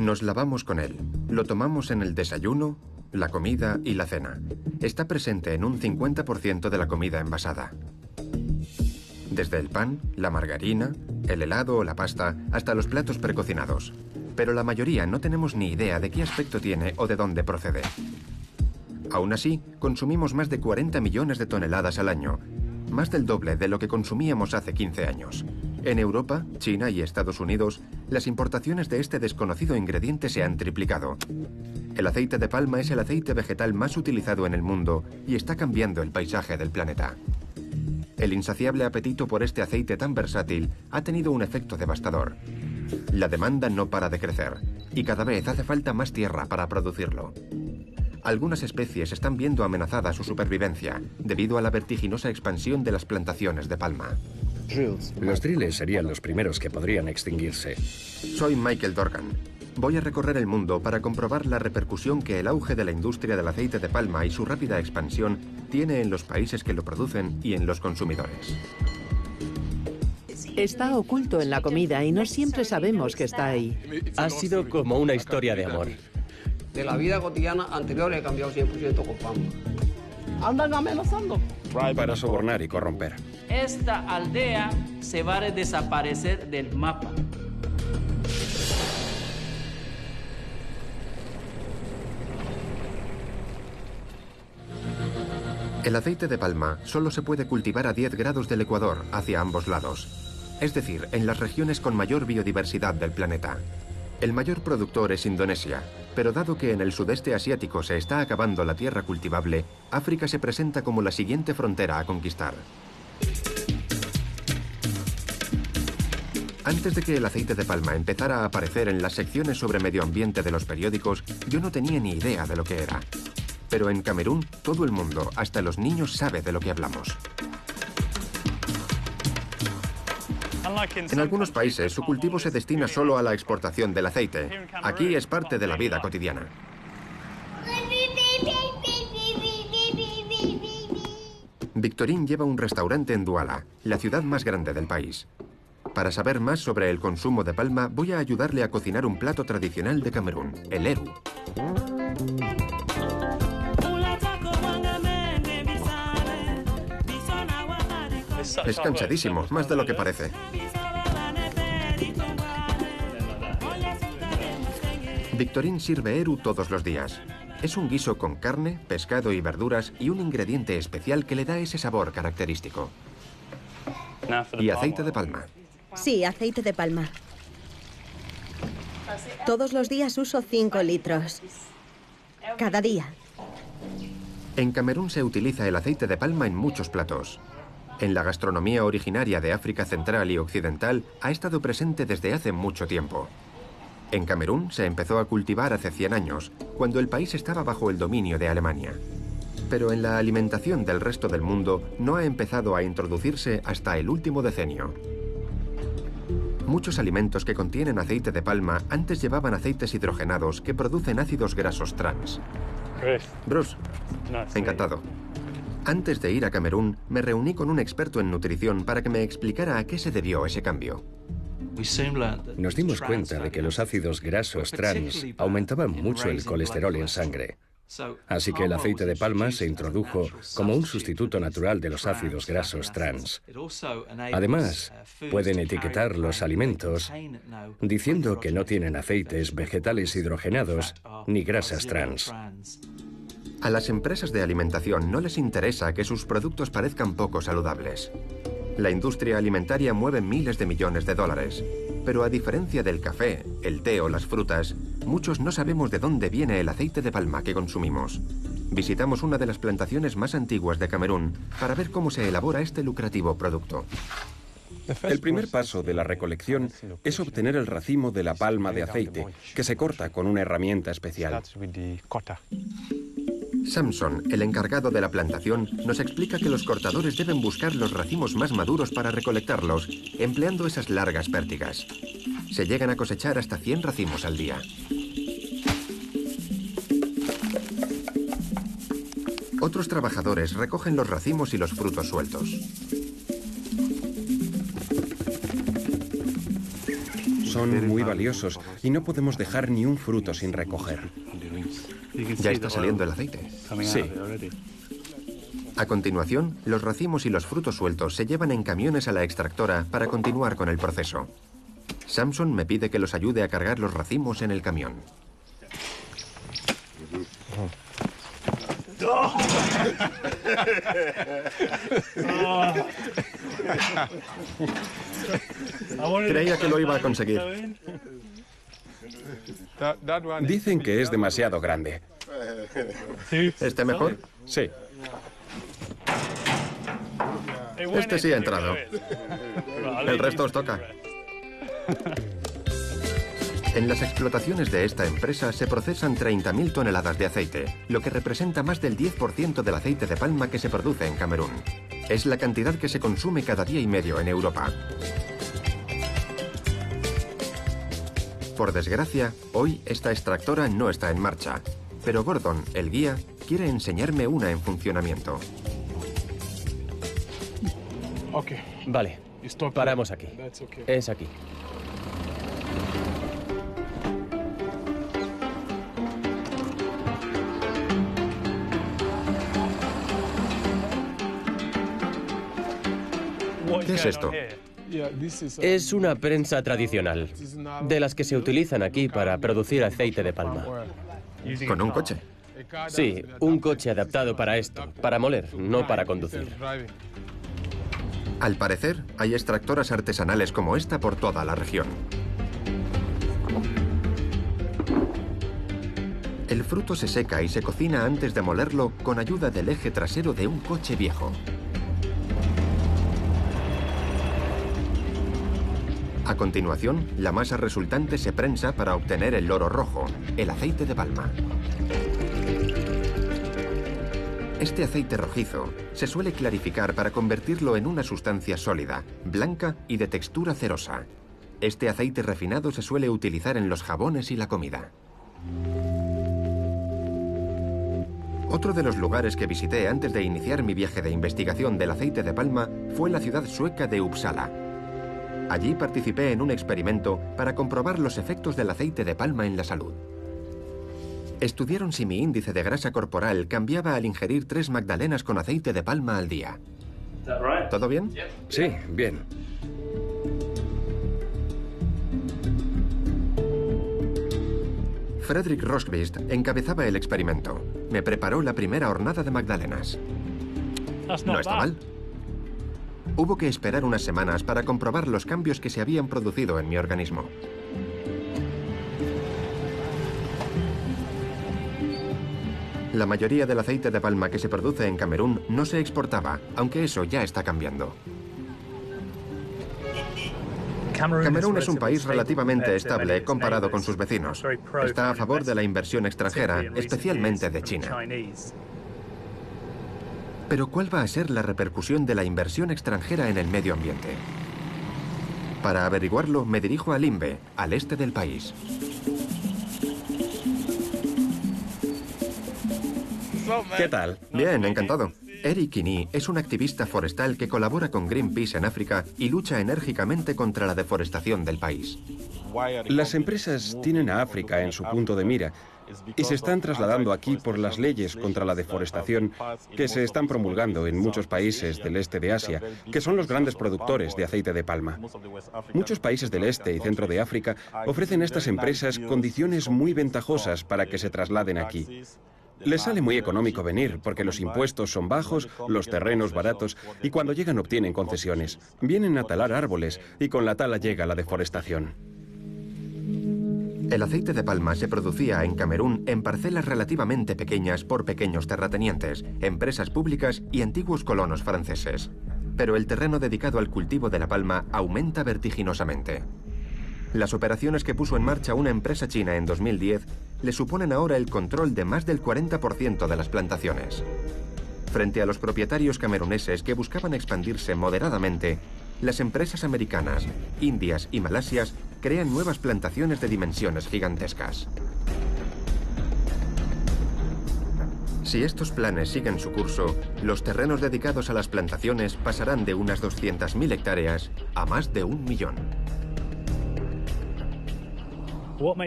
Nos lavamos con él. Lo tomamos en el desayuno, la comida y la cena. Está presente en un 50% de la comida envasada. Desde el pan, la margarina, el helado o la pasta, hasta los platos precocinados. Pero la mayoría no tenemos ni idea de qué aspecto tiene o de dónde procede. Aún así, consumimos más de 40 millones de toneladas al año, más del doble de lo que consumíamos hace 15 años. En Europa, China y Estados Unidos, las importaciones de este desconocido ingrediente se han triplicado. El aceite de palma es el aceite vegetal más utilizado en el mundo y está cambiando el paisaje del planeta. El insaciable apetito por este aceite tan versátil ha tenido un efecto devastador. La demanda no para de crecer y cada vez hace falta más tierra para producirlo. Algunas especies están viendo amenazada su supervivencia debido a la vertiginosa expansión de las plantaciones de palma. Los driles serían los primeros que podrían extinguirse. Soy Michael Dorgan. Voy a recorrer el mundo para comprobar la repercusión que el auge de la industria del aceite de palma y su rápida expansión tiene en los países que lo producen y en los consumidores. Está oculto en la comida y no siempre sabemos que está ahí. Ha sido como una historia de amor. De la vida cotidiana anterior he cambiado 100% con palma. Andan amenazando. Para sobornar y corromper. Esta aldea se va a desaparecer del mapa. El aceite de palma solo se puede cultivar a 10 grados del ecuador hacia ambos lados, es decir, en las regiones con mayor biodiversidad del planeta. El mayor productor es Indonesia, pero dado que en el sudeste asiático se está acabando la tierra cultivable, África se presenta como la siguiente frontera a conquistar. Antes de que el aceite de palma empezara a aparecer en las secciones sobre medio ambiente de los periódicos, yo no tenía ni idea de lo que era. Pero en Camerún, todo el mundo, hasta los niños, sabe de lo que hablamos. En algunos países, su cultivo se destina solo a la exportación del aceite. Aquí es parte de la vida cotidiana. Victorine lleva un restaurante en Douala, la ciudad más grande del país. Para saber más sobre el consumo de palma, voy a ayudarle a cocinar un plato tradicional de Camerún, el eru. Es cansadísimo, más de lo que parece. Victorine sirve eru todos los días. Es un guiso con carne, pescado y verduras y un ingrediente especial que le da ese sabor característico. Y aceite de palma. Sí, aceite de palma. Todos los días uso 5 litros. Cada día. En Camerún se utiliza el aceite de palma en muchos platos. En la gastronomía originaria de África Central y Occidental ha estado presente desde hace mucho tiempo. En Camerún se empezó a cultivar hace 100 años, cuando el país estaba bajo el dominio de Alemania. Pero en la alimentación del resto del mundo no ha empezado a introducirse hasta el último decenio. Muchos alimentos que contienen aceite de palma antes llevaban aceites hidrogenados que producen ácidos grasos trans. Bruce, encantado. Antes de ir a Camerún, me reuní con un experto en nutrición para que me explicara a qué se debió ese cambio. Nos dimos cuenta de que los ácidos grasos trans aumentaban mucho el colesterol en sangre. Así que el aceite de palma se introdujo como un sustituto natural de los ácidos grasos trans. Además, pueden etiquetar los alimentos diciendo que no tienen aceites vegetales hidrogenados ni grasas trans. A las empresas de alimentación no les interesa que sus productos parezcan poco saludables. La industria alimentaria mueve miles de millones de dólares. Pero a diferencia del café, el té o las frutas, muchos no sabemos de dónde viene el aceite de palma que consumimos. Visitamos una de las plantaciones más antiguas de Camerún para ver cómo se elabora este lucrativo producto. El primer paso de la recolección es obtener el racimo de la palma de aceite, que se corta con una herramienta especial. Samson, el encargado de la plantación, nos explica que los cortadores deben buscar los racimos más maduros para recolectarlos, empleando esas largas pértigas. Se llegan a cosechar hasta 100 racimos al día. Otros trabajadores recogen los racimos y los frutos sueltos. son muy valiosos y no podemos dejar ni un fruto sin recoger. Ya está saliendo el aceite. Sí. A continuación, los racimos y los frutos sueltos se llevan en camiones a la extractora para continuar con el proceso. Samson me pide que los ayude a cargar los racimos en el camión. Creía que lo iba a conseguir. Dicen que es demasiado grande. ¿Este mejor? Sí. Este sí ha entrado. El resto os toca. En las explotaciones de esta empresa se procesan 30.000 toneladas de aceite, lo que representa más del 10% del aceite de palma que se produce en Camerún. Es la cantidad que se consume cada día y medio en Europa. Por desgracia, hoy esta extractora no está en marcha, pero Gordon, el guía, quiere enseñarme una en funcionamiento. Vale, paramos aquí. Es aquí. ¿Qué es esto? Es una prensa tradicional, de las que se utilizan aquí para producir aceite de palma. ¿Con un coche? Sí, un coche adaptado para esto, para moler, no para conducir. Al parecer, hay extractoras artesanales como esta por toda la región. El fruto se seca y se cocina antes de molerlo con ayuda del eje trasero de un coche viejo. A continuación, la masa resultante se prensa para obtener el oro rojo, el aceite de palma. Este aceite rojizo se suele clarificar para convertirlo en una sustancia sólida, blanca y de textura cerosa. Este aceite refinado se suele utilizar en los jabones y la comida. Otro de los lugares que visité antes de iniciar mi viaje de investigación del aceite de palma fue la ciudad sueca de Uppsala. Allí participé en un experimento para comprobar los efectos del aceite de palma en la salud. Estudiaron si mi índice de grasa corporal cambiaba al ingerir 3 magdalenas con aceite de palma al día. ¿Todo bien? Sí, bien. Fredrik Rosqvist encabezaba el experimento. Me preparó la primera hornada de magdalenas. No está mal. Hubo que esperar unas semanas para comprobar los cambios que se habían producido en mi organismo. La mayoría del aceite de palma que se produce en Camerún no se exportaba, aunque eso ya está cambiando. Camerún es un país relativamente estable comparado con sus vecinos. Está a favor de la inversión extranjera, especialmente de China. Pero ¿cuál va a ser la repercusión de la inversión extranjera en el medio ambiente? Para averiguarlo, me dirijo a Limbe, al este del país. ¿Qué tal? Bien, encantado. Eric Kini es un activista forestal que colabora con Greenpeace en África y lucha enérgicamente contra la deforestación del país. Las empresas tienen a África en su punto de mira y se están trasladando aquí por las leyes contra la deforestación que se están promulgando en muchos países del este de Asia, que son los grandes productores de aceite de palma. Muchos países del este y centro de África ofrecen a estas empresas condiciones muy ventajosas para que se trasladen aquí. Les sale muy económico venir porque los impuestos son bajos, los terrenos baratos y cuando llegan obtienen concesiones. Vienen a talar árboles y con la tala llega la deforestación. El aceite de palma se producía en Camerún en parcelas relativamente pequeñas por pequeños terratenientes, empresas públicas y antiguos colonos franceses. Pero el terreno dedicado al cultivo de la palma aumenta vertiginosamente. Las operaciones que puso en marcha una empresa china en 2010 le suponen ahora el control de más del 40% de las plantaciones. Frente a los propietarios cameruneses que buscaban expandirse moderadamente, las empresas americanas, indias y malasias crean nuevas plantaciones de dimensiones gigantescas. Si estos planes siguen su curso, los terrenos dedicados a las plantaciones pasarán de unas 200.000 hectáreas a más de 1 millón.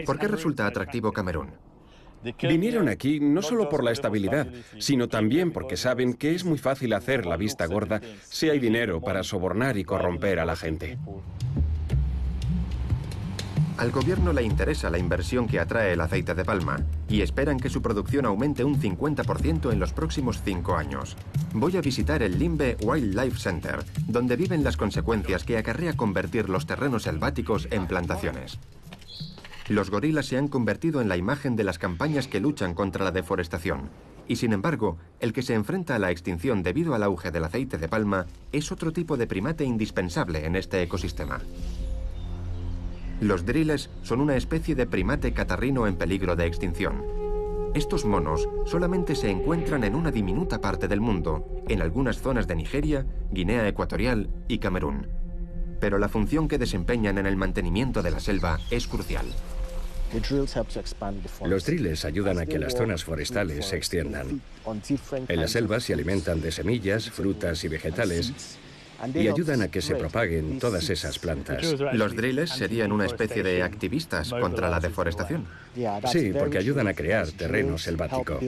¿Por qué resulta atractivo Camerún? Vinieron aquí no solo por la estabilidad, sino también porque saben que es muy fácil hacer la vista gorda si hay dinero para sobornar y corromper a la gente. Al gobierno le interesa la inversión que atrae el aceite de palma y esperan que su producción aumente un 50% en los próximos 5 años. Voy a visitar el Limbe Wildlife Center, donde viven las consecuencias que acarrea convertir los terrenos selváticos en plantaciones. Los gorilas se han convertido en la imagen de las campañas que luchan contra la deforestación. Y sin embargo, el que se enfrenta a la extinción debido al auge del aceite de palma es otro tipo de primate indispensable en este ecosistema. Los driles son una especie de primate catarrino en peligro de extinción. Estos monos solamente se encuentran en una diminuta parte del mundo, en algunas zonas de Nigeria, Guinea Ecuatorial y Camerún. Pero la función que desempeñan en el mantenimiento de la selva es crucial. Los driles ayudan a que las zonas forestales se extiendan. En la selva se alimentan de semillas, frutas y vegetales y ayudan a que se propaguen todas esas plantas. Los driles serían una especie de activistas contra la deforestación. Sí, porque ayudan a crear terreno selvático.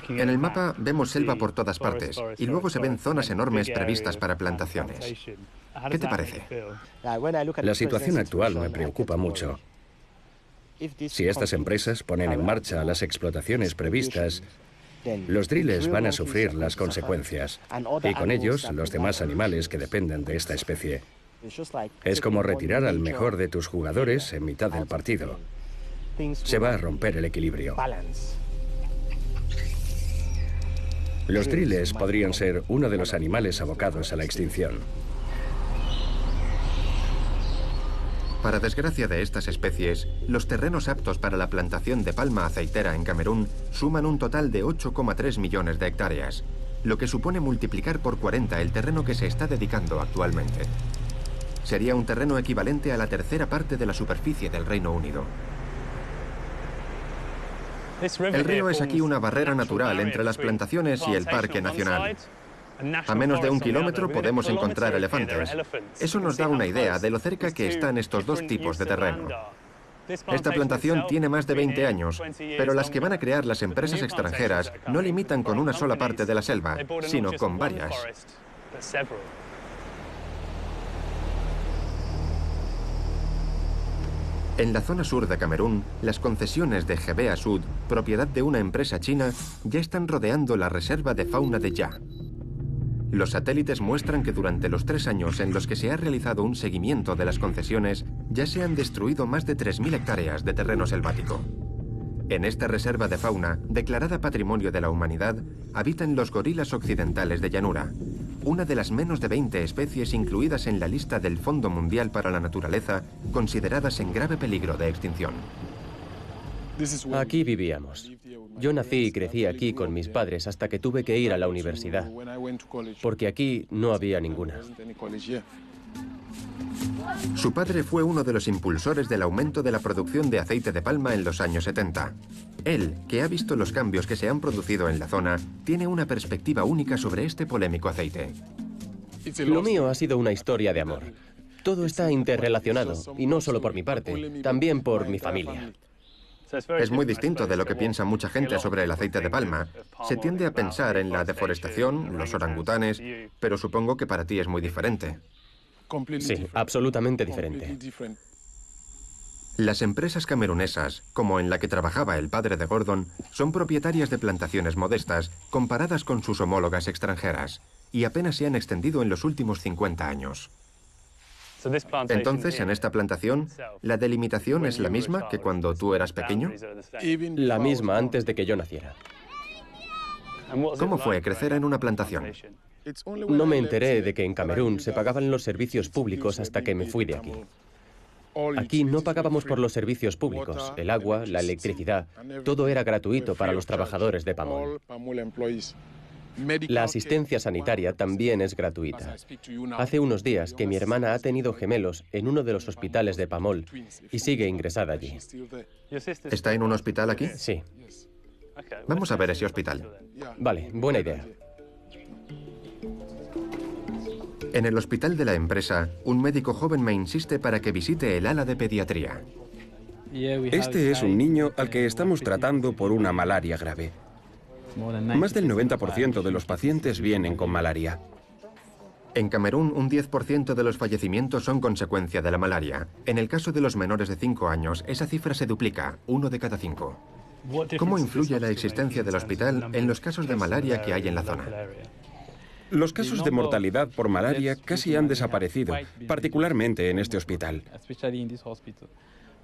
En el mapa vemos selva por todas partes y luego se ven zonas enormes previstas para plantaciones. ¿Qué te parece? La situación actual me preocupa mucho. Si estas empresas ponen en marcha las explotaciones previstas, los driles van a sufrir las consecuencias y con ellos los demás animales que dependen de esta especie. Es como retirar al mejor de tus jugadores en mitad del partido. Se va a romper el equilibrio. Los driles podrían ser uno de los animales abocados a la extinción. Para desgracia de estas especies, los terrenos aptos para la plantación de palma aceitera en Camerún suman un total de 8,3 millones de hectáreas, lo que supone multiplicar por 40 el terreno que se está dedicando actualmente. Sería un terreno equivalente a la tercera parte de la superficie del Reino Unido. El río es aquí una barrera natural entre las plantaciones y el Parque Nacional. A menos de 1 kilómetro podemos encontrar elefantes. Eso nos da una idea de lo cerca que están estos dos tipos de terreno. Esta plantación tiene más de 20 años, pero las que van a crear las empresas extranjeras no limitan con una sola parte de la selva, sino con varias. En la zona sur de Camerún, las concesiones de Gebea Sud, propiedad de una empresa china, ya están rodeando la reserva de fauna de Ya. Los satélites muestran que durante los 3 años en los que se ha realizado un seguimiento de las concesiones, ya se han destruido más de 3.000 hectáreas de terreno selvático. En esta reserva de fauna, declarada Patrimonio de la Humanidad, habitan los gorilas occidentales de llanura, una de las menos de 20 especies incluidas en la lista del Fondo Mundial para la Naturaleza, consideradas en grave peligro de extinción. Aquí vivíamos. Yo nací y crecí aquí con mis padres hasta que tuve que ir a la universidad, porque aquí no había ninguna. Su padre fue uno de los impulsores del aumento de la producción de aceite de palma en los años 70. Él, que ha visto los cambios que se han producido en la zona, tiene una perspectiva única sobre este polémico aceite. Lo mío ha sido una historia de amor. Todo está interrelacionado, y no solo por mi parte, también por mi familia. Es muy distinto de lo que piensa mucha gente sobre el aceite de palma. Se tiende a pensar en la deforestación, los orangutanes, pero supongo que para ti es muy diferente. Sí, absolutamente diferente. Las empresas camerunesas, como en la que trabajaba el padre de Gordon, son propietarias de plantaciones modestas comparadas con sus homólogas extranjeras, y apenas se han extendido en los últimos 50 años. Entonces, en esta plantación, ¿la delimitación es la misma que cuando tú eras pequeño? La misma antes de que yo naciera. ¿Cómo fue crecer en una plantación? No me enteré de que en Camerún se pagaban los servicios públicos hasta que me fui de aquí. Aquí no pagábamos por los servicios públicos, el agua, la electricidad, todo era gratuito para los trabajadores de Pamol. La asistencia sanitaria también es gratuita. Hace unos días que mi hermana ha tenido gemelos en uno de los hospitales de Pamol y sigue ingresada allí. ¿Está en un hospital aquí? Sí. Vamos a ver ese hospital. Vale, buena idea. En el hospital de la empresa, un médico joven me insiste para que visite el ala de pediatría. Este es un niño al que estamos tratando por una malaria grave. Más del 90% de los pacientes vienen con malaria. En Camerún, un 10% de los fallecimientos son consecuencia de la malaria. En el caso de los menores de 5 años, esa cifra se duplica, 1 de cada 5. ¿Cómo influye la existencia del hospital en los casos de malaria que hay en la zona? Los casos de mortalidad por malaria casi han desaparecido, particularmente en este hospital.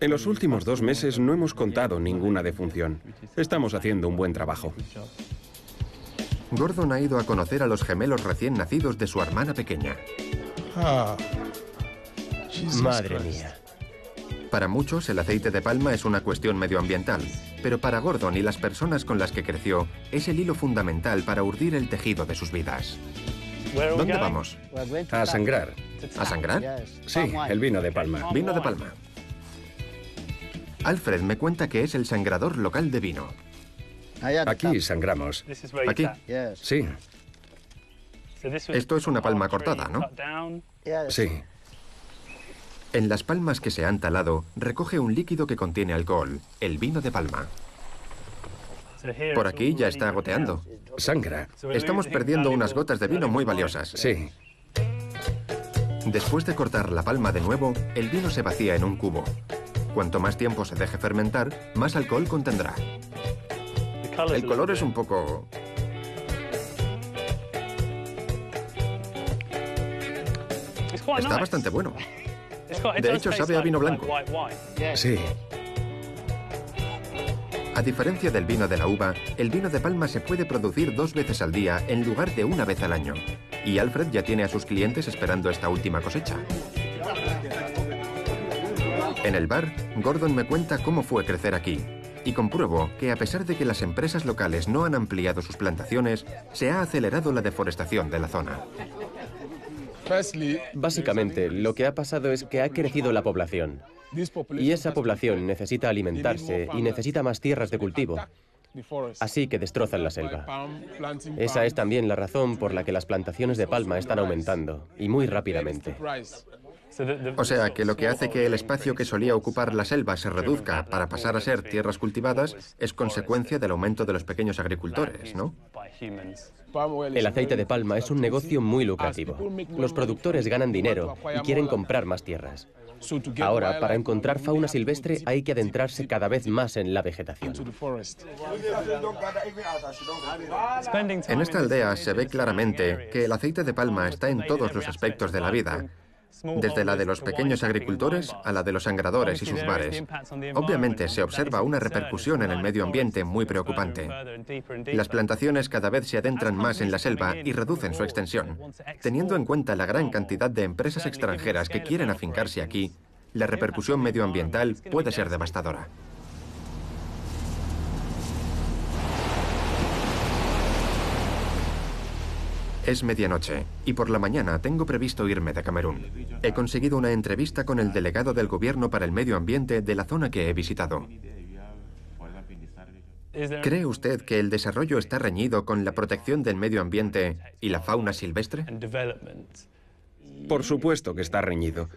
En los últimos 2 meses no hemos contado ninguna defunción. Estamos haciendo un buen trabajo. Gordon ha ido a conocer a los gemelos recién nacidos de su hermana pequeña. Madre mía. Para muchos, el aceite de palma es una cuestión medioambiental, pero para Gordon y las personas con las que creció, es el hilo fundamental para urdir el tejido de sus vidas. ¿Dónde vamos? A sangrar. ¿A sangrar? Sí, el vino de palma. Vino de palma. Alfred me cuenta que es el sangrador local de vino. Aquí sangramos. ¿Aquí? Sí. Esto es una palma cortada, ¿no? Sí. En las palmas que se han talado, recoge un líquido que contiene alcohol, el vino de palma. Por aquí ya está goteando. Sangra. Estamos perdiendo unas gotas de vino muy valiosas. Sí. Después de cortar la palma de nuevo, el vino se vacía en un cubo. Cuanto más tiempo se deje fermentar, más alcohol contendrá. El color es un poco... Está bastante bueno. De hecho, sabe a vino blanco. Sí. A diferencia del vino de la uva, el vino de palma se puede producir 2 veces al día en lugar de 1 vez al año. Y Alfred ya tiene a sus clientes esperando esta última cosecha. En el bar, Gordon me cuenta cómo fue crecer aquí. Y compruebo que a pesar de que las empresas locales no han ampliado sus plantaciones, se ha acelerado la deforestación de la zona. Básicamente, lo que ha pasado es que ha crecido la población. Y esa población necesita alimentarse y necesita más tierras de cultivo. Así que destrozan la selva. Esa es también la razón por la que las plantaciones de palma están aumentando, y muy rápidamente. O sea, que lo que hace que el espacio que solía ocupar la selva se reduzca para pasar a ser tierras cultivadas es consecuencia del aumento de los pequeños agricultores, ¿no? El aceite de palma es un negocio muy lucrativo. Los productores ganan dinero y quieren comprar más tierras. Ahora, para encontrar fauna silvestre hay que adentrarse cada vez más en la vegetación. En esta aldea se ve claramente que el aceite de palma está en todos los aspectos de la vida, desde la de los pequeños agricultores a la de los sangradores y sus bares. Obviamente se observa una repercusión en el medio ambiente muy preocupante. Las plantaciones cada vez se adentran más en la selva y reducen su extensión. Teniendo en cuenta la gran cantidad de empresas extranjeras que quieren afincarse aquí, la repercusión medioambiental puede ser devastadora. Es medianoche y por la mañana tengo previsto irme de Camerún. He conseguido una entrevista con el delegado del gobierno para el medio ambiente de la zona que he visitado. ¿Cree usted que el desarrollo está reñido con la protección del medio ambiente y la fauna silvestre? Por supuesto que está reñido.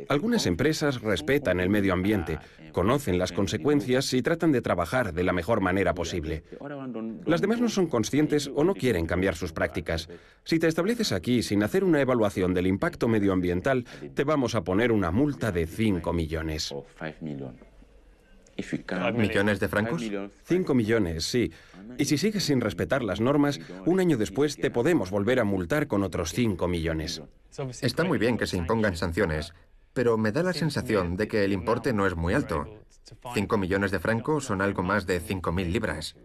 Algunas empresas respetan el medio ambiente, conocen las consecuencias y tratan de trabajar de la mejor manera posible. Las demás no son conscientes o no quieren cambiar sus prácticas. Si te estableces aquí sin hacer una evaluación del impacto medioambiental, te vamos a poner una multa de 5 millones. ¿Millones de francos? 5 millones, sí. Y si sigues sin respetar las normas, un año después te podemos volver a multar con otros 5 millones. Está muy bien que se impongan sanciones, pero me da la sensación de que el importe no es muy alto. 5 millones de francos son algo más de 5.000 libras.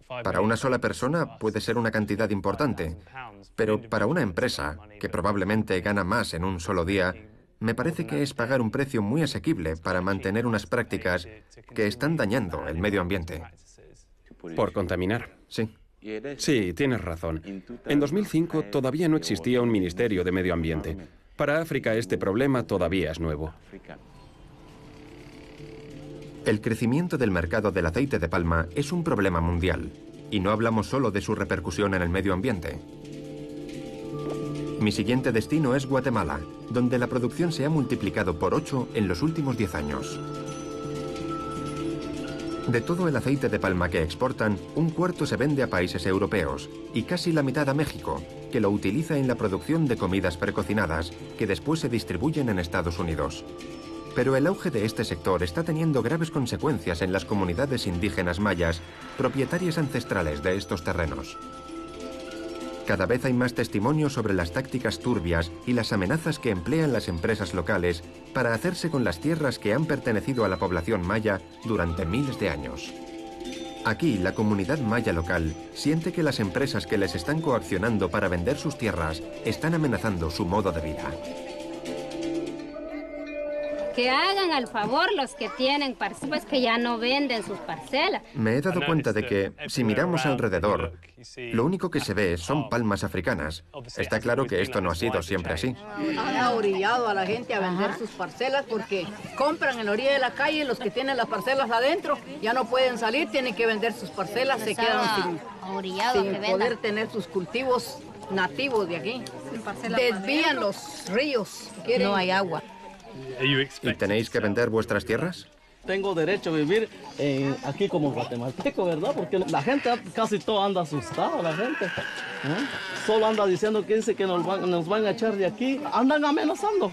Para una sola persona puede ser una cantidad importante, pero para una empresa, que probablemente gana más en un solo día, me parece que es pagar un precio muy asequible para mantener unas prácticas que están dañando el medio ambiente. Por contaminar. Sí. Sí, tienes razón. En 2005 todavía no existía un Ministerio de Medio Ambiente. Para África este problema todavía es nuevo. El crecimiento del mercado del aceite de palma es un problema mundial, y no hablamos solo de su repercusión en el medio ambiente. Mi siguiente destino es Guatemala, donde la producción se ha multiplicado por 8 en los últimos 10 años. De todo el aceite de palma que exportan, un cuarto se vende a países europeos y casi la mitad a México, que lo utiliza en la producción de comidas precocinadas que después se distribuyen en Estados Unidos. Pero el auge de este sector está teniendo graves consecuencias en las comunidades indígenas mayas, propietarias ancestrales de estos terrenos. Cada vez hay más testimonios sobre las tácticas turbias y las amenazas que emplean las empresas locales para hacerse con las tierras que han pertenecido a la población maya durante miles de años. Aquí, la comunidad maya local siente que las empresas que les están coaccionando para vender sus tierras están amenazando su modo de vida. Que hagan al favor los que tienen parcelas, que ya no venden sus parcelas. Me he dado cuenta de que, si miramos alrededor, lo único que se ve son palmas africanas. Está claro que esto no ha sido siempre así. Han orillado a la gente a vender sus parcelas porque compran en la orilla de la calle, los que tienen las parcelas adentro ya no pueden salir, tienen que vender sus parcelas, se quedan sin poder tener sus cultivos nativos de aquí. Desvían los ríos, no hay agua. ¿Y tenéis que vender vuestras tierras? Tengo derecho a vivir aquí como guatemalteco, ¿verdad? Porque la gente casi todo anda asustado, la gente. Solo anda diciendo que dice que nos van a echar de aquí. Andan amenazando.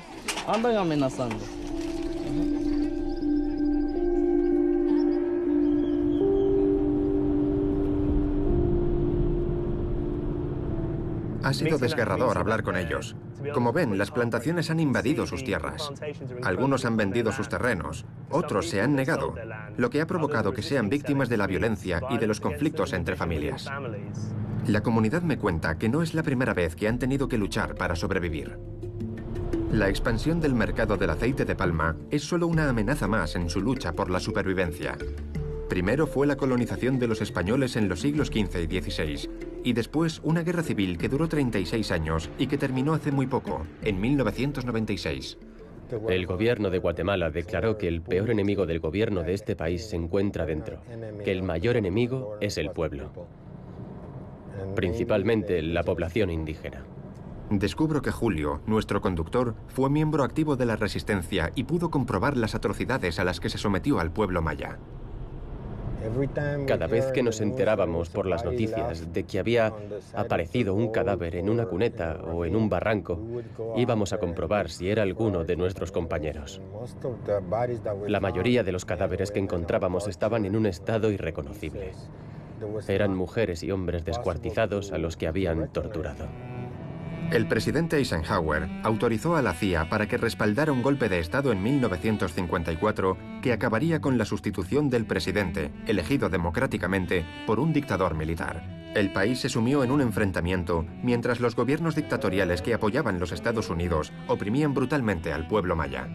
Ha sido desgarrador hablar con ellos. Como ven, las plantaciones han invadido sus tierras. Algunos han vendido sus terrenos, otros se han negado, lo que ha provocado que sean víctimas de la violencia y de los conflictos entre familias. La comunidad me cuenta que no es la primera vez que han tenido que luchar para sobrevivir. La expansión del mercado del aceite de palma es solo una amenaza más en su lucha por la supervivencia. Primero fue la colonización de los españoles en los siglos XV y XVI, y después una guerra civil que duró 36 años y que terminó hace muy poco, en 1996. El gobierno de Guatemala declaró que el peor enemigo del gobierno de este país se encuentra dentro, que el mayor enemigo es el pueblo, principalmente la población indígena. Descubro que Julio, nuestro conductor, fue miembro activo de la resistencia y pudo comprobar las atrocidades a las que se sometió al pueblo maya. Cada vez que nos enterábamos por las noticias de que había aparecido un cadáver en una cuneta o en un barranco, íbamos a comprobar si era alguno de nuestros compañeros. La mayoría de los cadáveres que encontrábamos estaban en un estado irreconocible. Eran mujeres y hombres descuartizados a los que habían torturado. El presidente Eisenhower autorizó a la CIA para que respaldara un golpe de Estado en 1954 que acabaría con la sustitución del presidente, elegido democráticamente, por un dictador militar. El país se sumió en un enfrentamiento mientras los gobiernos dictatoriales que apoyaban los Estados Unidos oprimían brutalmente al pueblo maya.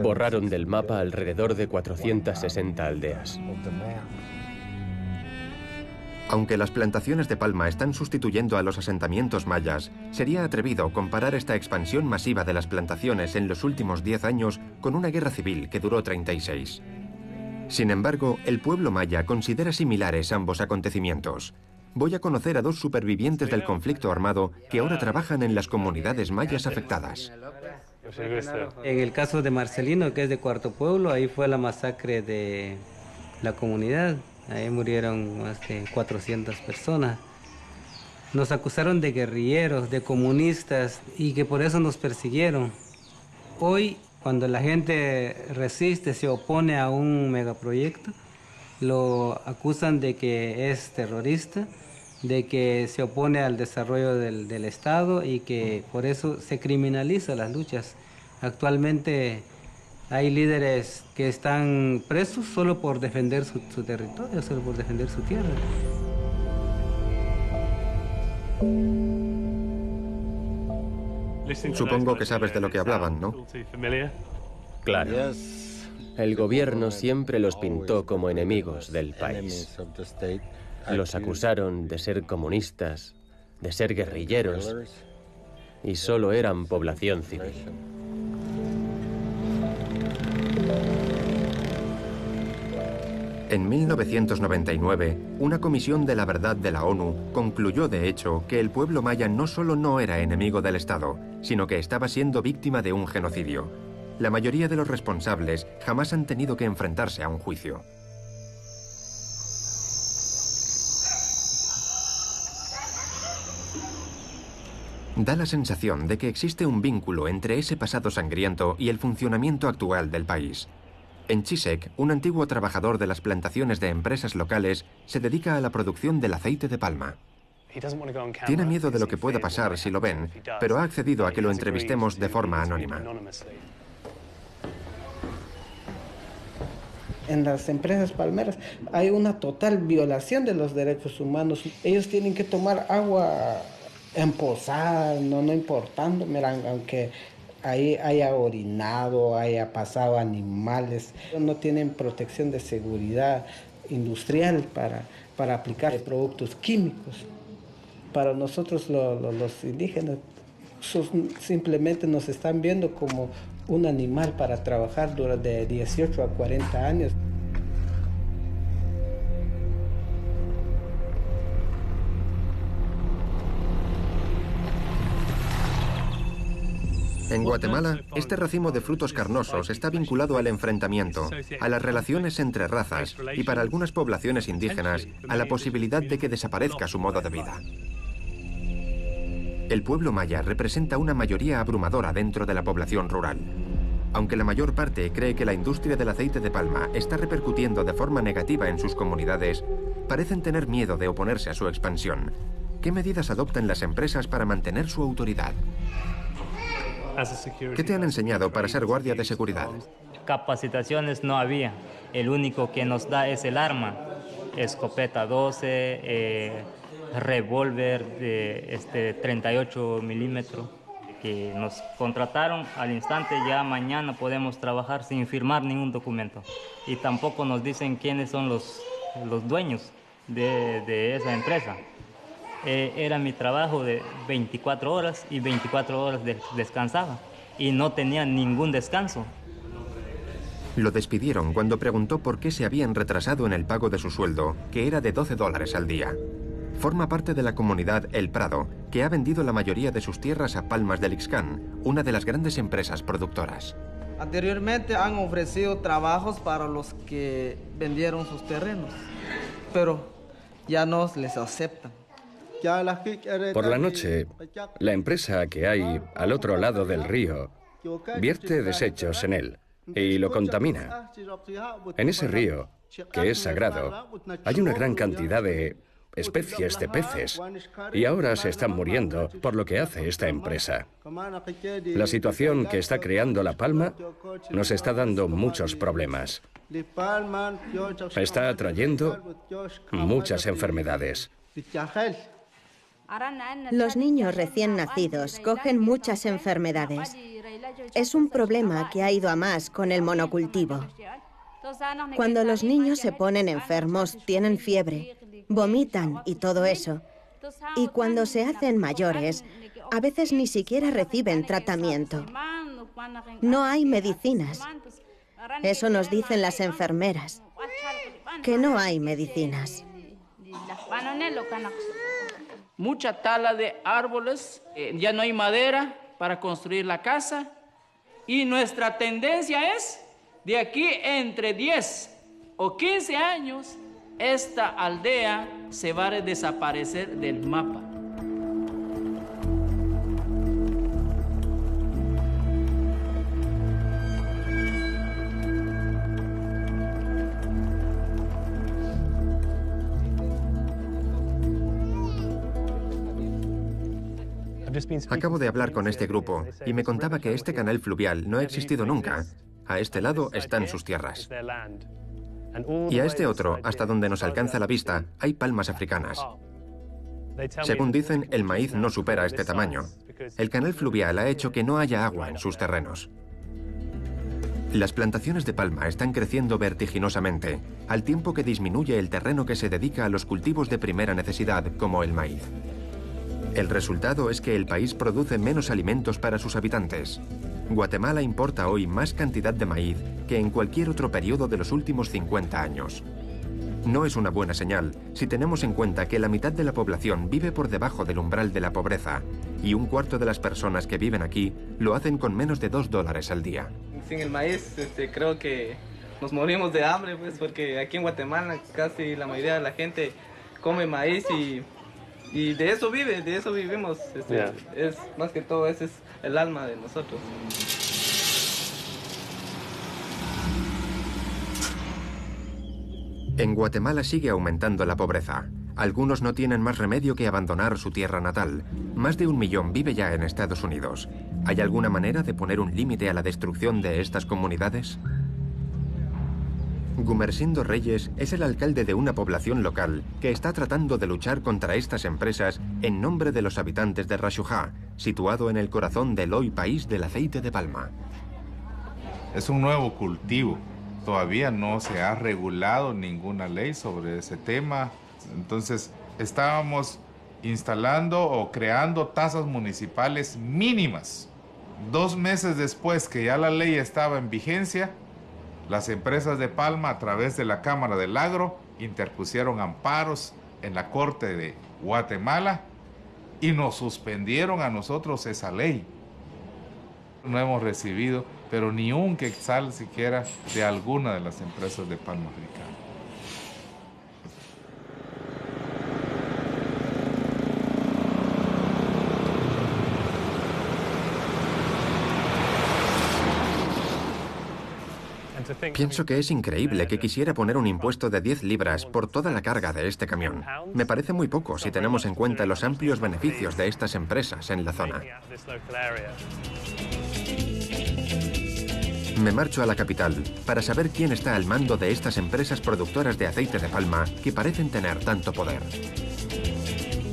Borraron del mapa alrededor de 460 aldeas. Aunque las plantaciones de palma están sustituyendo a los asentamientos mayas, sería atrevido comparar esta expansión masiva de las plantaciones en los últimos 10 años con una guerra civil que duró 36. Sin embargo, el pueblo maya considera similares ambos acontecimientos. Voy a conocer a dos supervivientes del conflicto armado que ahora trabajan en las comunidades mayas afectadas. En el caso de Marcelino, que es de Cuarto Pueblo, ahí fue la masacre de la comunidad. Ahí murieron más de 400 personas. Nos acusaron de guerrilleros, de comunistas, y que por eso nos persiguieron. Hoy, cuando la gente resiste, se opone a un megaproyecto, lo acusan de que es terrorista, de que se opone al desarrollo del Estado y que por eso se criminaliza las luchas. Actualmente hay líderes que están presos solo por defender su territorio, solo por defender su tierra. Supongo que sabes de lo que hablaban, ¿no? Claro. El gobierno siempre los pintó como enemigos del país. Los acusaron de ser comunistas, de ser guerrilleros, y solo eran población civil. En 1999, una comisión de la verdad de la ONU concluyó, de hecho, que el pueblo maya no solo no era enemigo del Estado, sino que estaba siendo víctima de un genocidio. La mayoría de los responsables jamás han tenido que enfrentarse a un juicio. Da la sensación de que existe un vínculo entre ese pasado sangriento y el funcionamiento actual del país. En Chisek, un antiguo trabajador de las plantaciones de empresas locales se dedica a la producción del aceite de palma. Tiene miedo de lo que pueda pasar si lo ven, pero ha accedido a que lo entrevistemos de forma anónima. En las empresas palmeras hay una total violación de los derechos humanos. Ellos tienen que tomar agua empozada, no importando, miran, aunque ahí haya orinado, haya pasado animales. No tienen protección de seguridad industrial para aplicar productos químicos. Para nosotros los indígenas simplemente nos están viendo como un animal para trabajar durante 18 a 40 años. En Guatemala, este racimo de frutos carnosos está vinculado al enfrentamiento, a las relaciones entre razas y, para algunas poblaciones indígenas, a la posibilidad de que desaparezca su modo de vida. El pueblo maya representa una mayoría abrumadora dentro de la población rural. Aunque la mayor parte cree que la industria del aceite de palma está repercutiendo de forma negativa en sus comunidades, parecen tener miedo de oponerse a su expansión. ¿Qué medidas adoptan las empresas para mantener su autoridad? ¿Qué te han enseñado para ser guardia de seguridad? Capacitaciones no había. El único que nos da es el arma. Escopeta 12, revólver de 38 milímetros. Que nos contrataron al instante, ya mañana podemos trabajar sin firmar ningún documento. Y tampoco nos dicen quiénes son los dueños de esa empresa. Era mi trabajo de 24 horas y 24 horas descansaba y no tenía ningún descanso. Lo despidieron cuando preguntó por qué se habían retrasado en el pago de su sueldo, que era de $12 al día. Forma parte de la comunidad El Prado, que ha vendido la mayoría de sus tierras a Palmas del Ixcán, una de las grandes empresas productoras. Anteriormente han ofrecido trabajos para los que vendieron sus terrenos, pero ya no les aceptan. Por la noche, la empresa que hay al otro lado del río vierte desechos en él y lo contamina. En ese río, que es sagrado, hay una gran cantidad de especies de peces y ahora se están muriendo por lo que hace esta empresa. La situación que está creando La Palma nos está dando muchos problemas. Está atrayendo muchas enfermedades. Los niños recién nacidos cogen muchas enfermedades. Es un problema que ha ido a más con el monocultivo. Cuando los niños se ponen enfermos, tienen fiebre, vomitan y todo eso. Y cuando se hacen mayores, a veces ni siquiera reciben tratamiento. No hay medicinas. Eso nos dicen las enfermeras, que no hay medicinas. Mucha tala de árboles, ya no hay madera para construir la casa y nuestra tendencia es de aquí entre 10 o 15 años esta aldea se va a desaparecer del mapa. Acabo de hablar con este grupo y me contaba que este canal fluvial no ha existido nunca. A este lado están sus tierras. Y a este otro, hasta donde nos alcanza la vista, hay palmas africanas. Según dicen, el maíz no supera este tamaño. El canal fluvial ha hecho que no haya agua en sus terrenos. Las plantaciones de palma están creciendo vertiginosamente, al tiempo que disminuye el terreno que se dedica a los cultivos de primera necesidad, como el maíz. El resultado es que el país produce menos alimentos para sus habitantes. Guatemala importa hoy más cantidad de maíz que en cualquier otro periodo de los últimos 50 años. No es una buena señal si tenemos en cuenta que la mitad de la población vive por debajo del umbral de la pobreza y un cuarto de las personas que viven aquí lo hacen con menos de $2 al día. Sin el maíz, creo que nos morimos de hambre, pues, porque aquí en Guatemala casi la mayoría de la gente come maíz y de eso vivimos. Es más que todo, ese es el alma de nosotros. En Guatemala sigue aumentando la pobreza. Algunos no tienen más remedio que abandonar su tierra natal. Más de 1 millón vive ya en Estados Unidos. ¿Hay alguna manera de poner un límite a la destrucción de estas comunidades? Gumersindo Reyes es el alcalde de una población local que está tratando de luchar contra estas empresas en nombre de los habitantes de Rashujá, situado en el corazón del hoy país del aceite de palma. Es un nuevo cultivo. Todavía no se ha regulado ninguna ley sobre ese tema. Entonces, estábamos instalando o creando tasas municipales mínimas. 2 meses después que ya la ley estaba en vigencia, las empresas de palma, a través de la Cámara del Agro, interpusieron amparos en la Corte de Guatemala y nos suspendieron a nosotros esa ley. No hemos recibido, pero ni un quetzal siquiera de alguna de las empresas de palma africana. Pienso que es increíble que quisiera poner un impuesto de 10 libras por toda la carga de este camión. Me parece muy poco si tenemos en cuenta los amplios beneficios de estas empresas en la zona. Me marcho a la capital para saber quién está al mando de estas empresas productoras de aceite de palma que parecen tener tanto poder.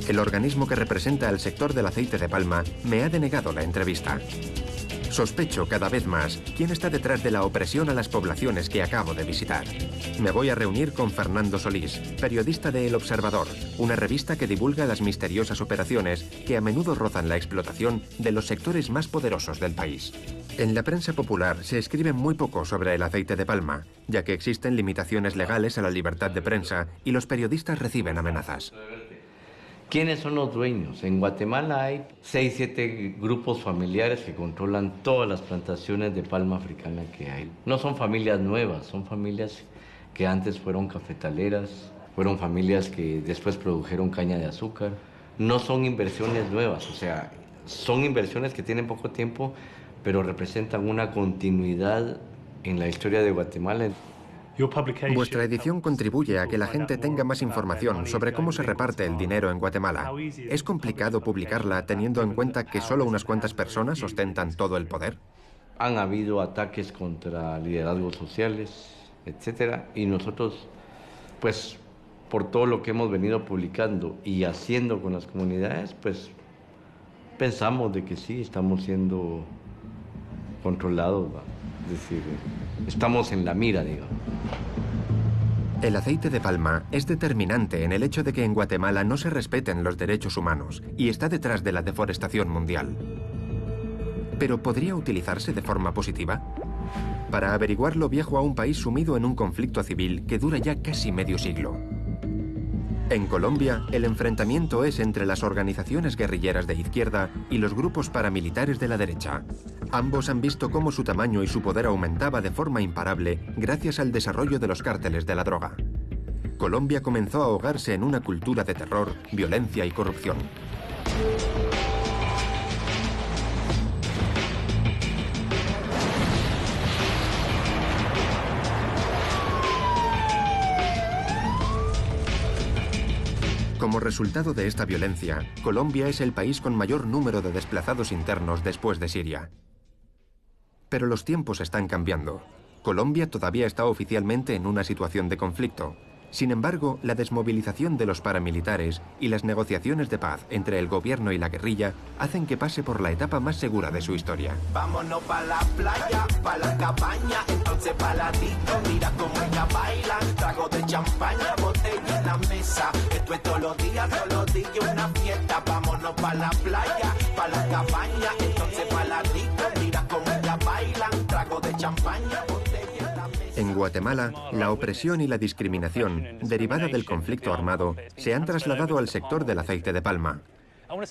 El organismo que representa al sector del aceite de palma me ha denegado la entrevista. Sospecho cada vez más quién está detrás de la opresión a las poblaciones que acabo de visitar. Me voy a reunir con Fernando Solís, periodista de El Observador, una revista que divulga las misteriosas operaciones que a menudo rozan la explotación de los sectores más poderosos del país. En la prensa popular se escribe muy poco sobre el aceite de palma, ya que existen limitaciones legales a la libertad de prensa y los periodistas reciben amenazas. ¿Quiénes son los dueños? En Guatemala hay 6-7 grupos familiares que controlan todas las plantaciones de palma africana que hay. No son familias nuevas, son familias que antes fueron cafetaleras, fueron familias que después produjeron caña de azúcar. No son inversiones nuevas, o sea, son inversiones que tienen poco tiempo, pero representan una continuidad en la historia de Guatemala. Vuestra edición contribuye a que la gente tenga más información sobre cómo se reparte el dinero en Guatemala. ¿Es complicado publicarla teniendo en cuenta que solo unas cuantas personas ostentan todo el poder? Han habido ataques contra liderazgos sociales, etcétera, y nosotros, pues, por todo lo que hemos venido publicando y haciendo con las comunidades, pues, pensamos de que sí, estamos siendo controlados, ¿va? Es decir, estamos en la mira, digamos. El aceite de palma es determinante en el hecho de que en Guatemala no se respeten los derechos humanos y está detrás de la deforestación mundial. ¿Pero podría utilizarse de forma positiva? Para averiguarlo viajo a un país sumido en un conflicto civil que dura ya casi medio siglo. En Colombia, el enfrentamiento es entre las organizaciones guerrilleras de izquierda y los grupos paramilitares de la derecha. Ambos han visto cómo su tamaño y su poder aumentaba de forma imparable gracias al desarrollo de los cárteles de la droga. Colombia comenzó a ahogarse en una cultura de terror, violencia y corrupción. Como resultado de esta violencia, Colombia es el país con mayor número de desplazados internos después de Siria. Pero los tiempos están cambiando. Colombia todavía está oficialmente en una situación de conflicto. Sin embargo, la desmovilización de los paramilitares y las negociaciones de paz entre el gobierno y la guerrilla hacen que pase por la etapa más segura de su historia. Vámonos pa' la playa, pa' la cabaña, entonces paladito, mira cómo ella baila, trago de champaña, botella en la mesa, esto es todos los días una fiesta, vámonos pa' la playa, pa' la cabaña, entonces paladito, mira cómo ella baila, trago de champaña, botella en la mesa. En Guatemala, la opresión y la discriminación derivada del conflicto armado se han trasladado al sector del aceite de palma.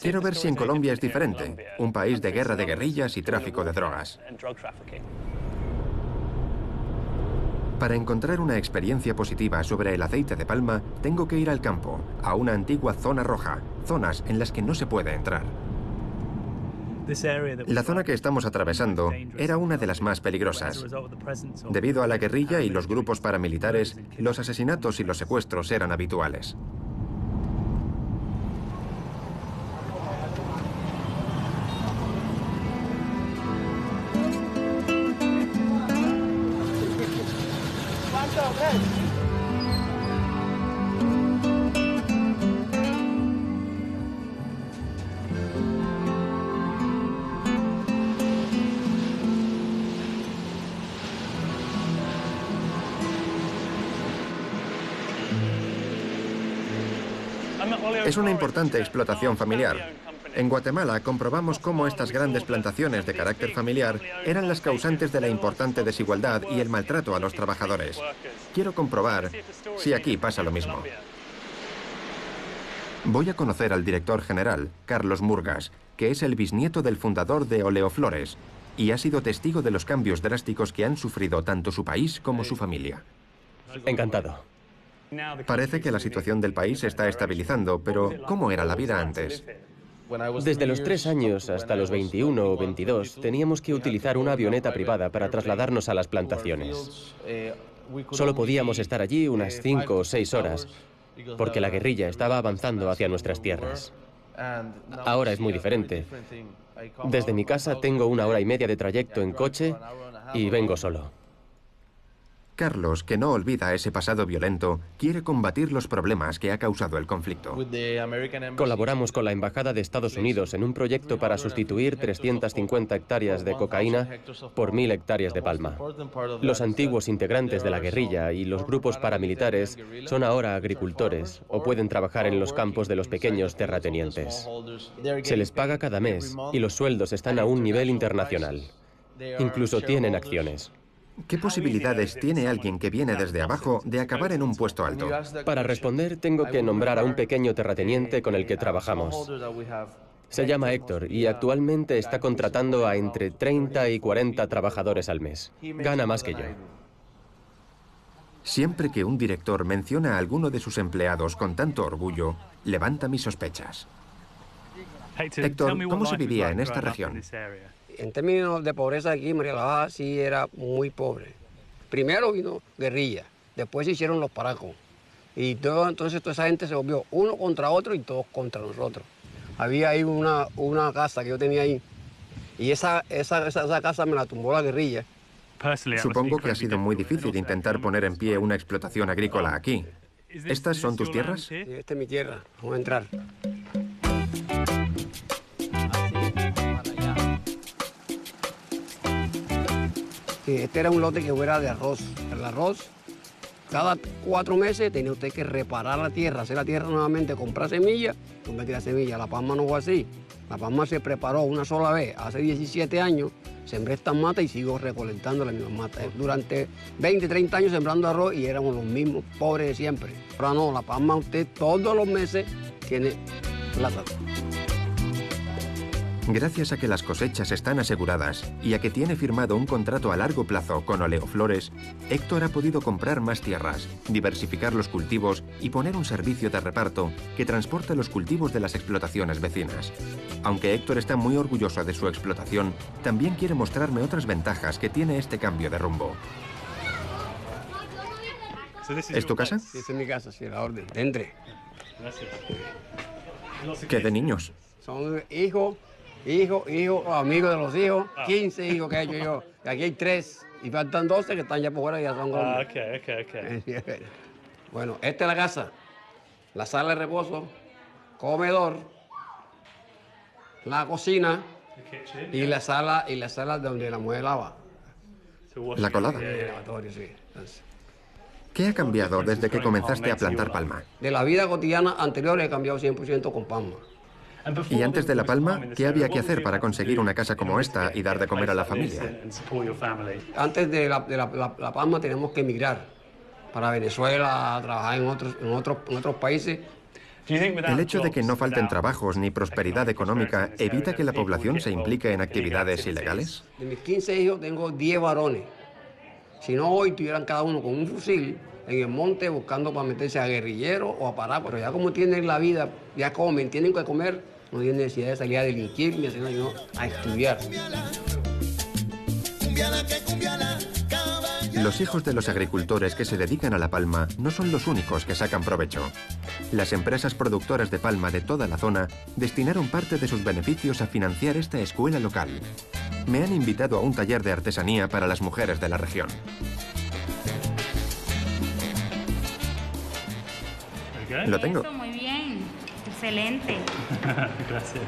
Quiero ver si en Colombia es diferente, un país de guerra de guerrillas y tráfico de drogas. Para encontrar una experiencia positiva sobre el aceite de palma, tengo que ir al campo, a una antigua zona roja, zonas en las que no se puede entrar. La zona que estamos atravesando era una de las más peligrosas. Debido a la guerrilla y los grupos paramilitares, los asesinatos y los secuestros eran habituales. Es una importante explotación familiar. En Guatemala comprobamos cómo estas grandes plantaciones de carácter familiar eran las causantes de la importante desigualdad y el maltrato a los trabajadores. Quiero comprobar si aquí pasa lo mismo. Voy a conocer al director general, Carlos Murgas, que es el bisnieto del fundador de Oleoflores y ha sido testigo de los cambios drásticos que han sufrido tanto su país como su familia. Encantado. Parece que la situación del país se está estabilizando, pero ¿cómo era la vida antes? Desde los 3 años hasta los 21 o 22 teníamos que utilizar una avioneta privada para trasladarnos a las plantaciones. Solo podíamos estar allí unas 5 o 6 horas, porque la guerrilla estaba avanzando hacia nuestras tierras. Ahora es muy diferente. Desde mi casa tengo 1 hora y media de trayecto en coche y vengo solo. Carlos, que no olvida ese pasado violento, quiere combatir los problemas que ha causado el conflicto. Colaboramos con la Embajada de Estados Unidos en un proyecto para sustituir 350 hectáreas de cocaína por 1000 hectáreas de palma. Los antiguos integrantes de la guerrilla y los grupos paramilitares son ahora agricultores o pueden trabajar en los campos de los pequeños terratenientes. Se les paga cada mes y los sueldos están a un nivel internacional. Incluso tienen acciones. ¿Qué posibilidades tiene alguien que viene desde abajo de acabar en un puesto alto? Para responder, tengo que nombrar a un pequeño terrateniente con el que trabajamos. Se llama Héctor y actualmente está contratando a entre 30 y 40 trabajadores al mes. Gana más que yo. Siempre que un director menciona a alguno de sus empleados con tanto orgullo, levanta mis sospechas. Héctor, ¿cómo se vivía en esta región? En términos de pobreza aquí, María la Baja sí era muy pobre. Primero vino guerrilla, después se hicieron los paracos. Y entonces toda esa gente se volvió uno contra otro y todos contra nosotros. Había ahí una casa que yo tenía ahí. Y esa casa me la tumbó la guerrilla. Supongo que ha sido muy difícil intentar poner en pie una explotación agrícola aquí. ¿Estas son tus tierras? Sí, esta es mi tierra. Vamos a entrar. Este era un lote que fuera de arroz. El arroz, cada 4 meses tenía usted que reparar la tierra, hacer la tierra nuevamente, comprar semillas, tú metías la semilla. La palma no fue así. La palma se preparó una sola vez, hace 17 años, sembré estas matas y sigo recolectando las mismas matas. Durante 20, 30 años sembrando arroz y éramos los mismos pobres de siempre. Ahora no, la palma usted todos los meses tiene plata. Gracias a que las cosechas están aseguradas y a que tiene firmado un contrato a largo plazo con Oleoflores, Héctor ha podido comprar más tierras, diversificar los cultivos y poner un servicio de reparto que transporta los cultivos de las explotaciones vecinas. Aunque Héctor está muy orgulloso de su explotación, también quiere mostrarme otras ventajas que tiene este cambio de rumbo. ¿Es tu casa? Sí, esta es mi casa, sí, la orden. Entre. ¿Qué de niños? Son hijos, amigos de los hijos, 15 hijos que he hecho yo. Y aquí hay 3 y faltan 12 que están ya por fuera y ya son grandes. Ok. Bueno, esta es la casa, la sala de reposo, comedor, la cocina y la sala donde la mujer lava. La colada. El lavatorio, sí. ¿Qué ha cambiado desde que comenzaste a plantar palma? De la vida cotidiana anterior he cambiado 100% con palma. Y antes de La Palma, ¿qué había que hacer para conseguir una casa como esta y dar de comer a la familia? Antes de La Palma tenemos que emigrar para Venezuela, a trabajar en otros países. ¿El hecho de que no falten trabajos ni prosperidad económica evita que la población se implique en actividades ilegales? De mis 15 hijos tengo 10 varones. Si no, hoy tuvieran cada uno con un fusil en el monte buscando para meterse a guerrillero o a parar. Pero ya como tienen la vida, ya comen, tienen que comer, no tienen necesidad de salir a delinquir ni sino a estudiar. Los hijos de los agricultores que se dedican a la palma no son los únicos que sacan provecho. Las empresas productoras de palma de toda la zona destinaron parte de sus beneficios a financiar esta escuela local. Me han invitado a un taller de artesanía para las mujeres de la región. Lo tengo. Muy bien, excelente. Gracias.